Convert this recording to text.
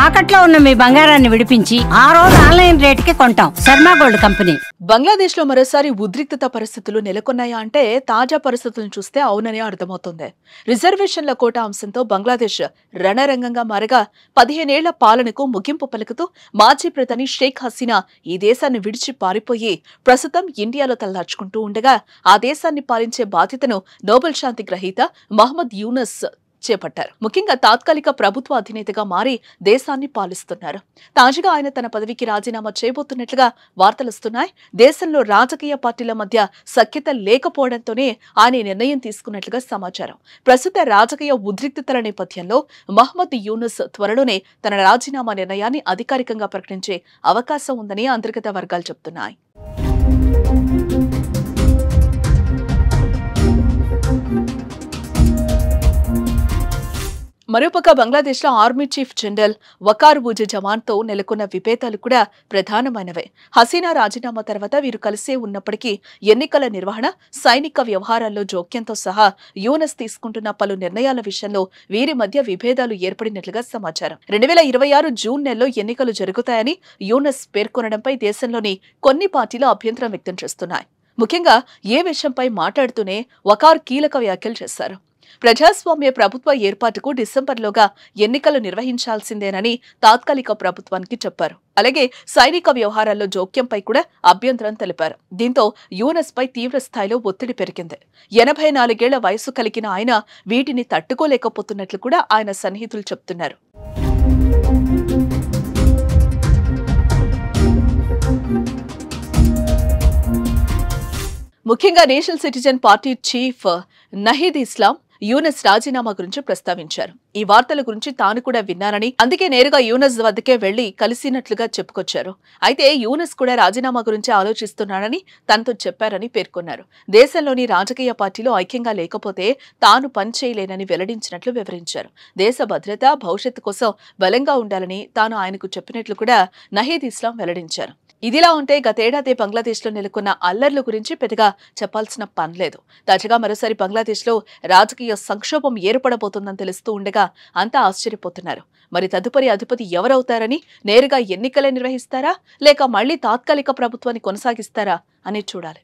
తాకట్లో ఉన్న మీ బంగారాన్ని విడిపించి ఆ రోజు ఆన్లైన్ రేటుకి కొంటాం. Sharma gold company. బంగ్లాదేశ్ లో మరోసారి ఉద్రిక్తత పరిస్థితులు నెలకొన్నాయా అంటే తాజా పరిస్థితులను చూస్తే అవునని అర్థమవుతుంది. రిజర్వేషన్ల కోటా అంశంతో బంగ్లాదేశ్ రణరంగంగా మారగా 15 ఏళ్ల పాలనకు ముగింపు పలుకుతూ మాజీ ప్రధాని షేక్ హసీనా ఈ దేశాన్ని విడిచి పారిపోయి ప్రస్తుతం ఇండియాలో తలదాచుకుంటూ ఉండగా ఆ దేశాన్ని పాలించే బాధ్యతను నోబెల్ శాంతి గ్రహీత మహమ్మద్ యూనస్ చేపట్టారు. ముఖ్యంగా తాత్కాలిక ప్రభుత్వ అధినేతగా మారి దేశాన్ని పాలిస్తున్నారు. తాజాగా ఆయన తన పదవికి రాజీనామా చేయబోతున్నట్లుగా వార్తలొస్తున్నాయి. దేశంలో రాజకీయ పార్టీల మధ్య సఖ్యత లేకపోవడంతోనే ఆయన నిర్ణయం తీసుకున్నట్లుగా సమాచారం. ప్రస్తుత రాజకీయ ఉద్రిక్తతల నేపథ్యంలో మహమ్మద్ యూనస్ త్వరలోనే తన రాజీనామా నిర్ణయాన్ని అధికారికంగా ప్రకటించే అవకాశం ఉందని అంతర్గత వర్గాలు చెబుతున్నాయి. మరోపక్క బంగ్లాదేశ్ లో army chief general Waqar Zaman తో నెలకొన్న విభేదాలు కూడా ప్రధానమైనవే. హసీనా రాజీనామా తర్వాత వీరు కలిసే ఉన్నప్పటికీ ఎన్నికల నిర్వహణ, సైనిక వ్యవహారాల్లో జోక్యంతో సహా యూనస్ తీసుకుంటున్న పలు నిర్ణయాల విషయంలో వీరి మధ్య విభేదాలు ఏర్పడినట్లుగా సమాచారం. 2026 జూన్ నెలలో ఎన్నికలు జరుగుతాయని యూనస్ పేర్కొనడంపై దేశంలోని కొన్ని పార్టీలు అభ్యంతరం వ్యక్తం చేస్తున్నాయి. ముఖ్యంగా ఏ విషయంపై మాట్లాడుతూనే వకార్ కీలక వ్యాఖ్యలు చేశారు. ప్రజాస్వామ్య ప్రభుత్వ ఏర్పాటుకు డిసెంబర్లోగా ఎన్నికలు నిర్వహించాల్సిందేనని తాత్కాలిక ప్రభుత్వానికి చెప్పారు. అలాగే సైనిక వ్యవహారాల్లో జోక్యంపై కూడా అభ్యంతరం తెలిపారు. దీంతో యూనస్ పై తీవ్ర స్థాయిలో ఒత్తిడి పెరిగింది. 84 ఏళ్ల వయసు కలిగిన ఆయన వీటిని తట్టుకోలేకపోతున్నట్లు కూడా ఆయన సన్నిహితులు చెబుతున్నారు. ముఖ్యంగా National Citizen Party chief Nahid Islam Yunus రాజీనామా గురించి ప్రస్తావించారు. ఈ వార్తల గురించి తాను కూడా విన్నానని, అందుకే నేరుగా యూనస్ వద్దకే వెళ్లి కలిసినట్లుగా చెప్పుకొచ్చారు. అయితే యూనస్ కూడా రాజీనామా గురించి ఆలోచిస్తున్నానని తనతో చెప్పారని పేర్కొన్నారు. దేశంలోని రాజకీయ పార్టీలు ఐక్యంగా లేకపోతే తాను పనిచేయలేనని వెల్లడించినట్లు వివరించారు. దేశ భద్రత, భవిష్యత్తు కోసం బలంగా ఉండాలని తాను ఆయనకు చెప్పినట్లు కూడా నహీద్ ఇస్లాం వెల్లడించారు. ఇదిలా ఉంటే గతేడాది బంగ్లాదేశ్లో నెలకొన్న అల్లర్ల గురించి పెద్దగా చెప్పాల్సిన పనిలేదు. తాజాగా మరోసారి బంగ్లాదేశ్లో రాజకీయ సంక్షోభం ఏర్పడబోతోందని తెలుస్తూ ఉండగా అంతా ఆశ్చర్యపోతున్నారు. మరి తదుపరి అధిపతి ఎవరవుతారని, నేరుగా ఎన్నికలే నిర్వహిస్తారా లేక మళ్లీ తాత్కాలిక ప్రభుత్వాన్ని కొనసాగిస్తారా అనేది చూడాలి.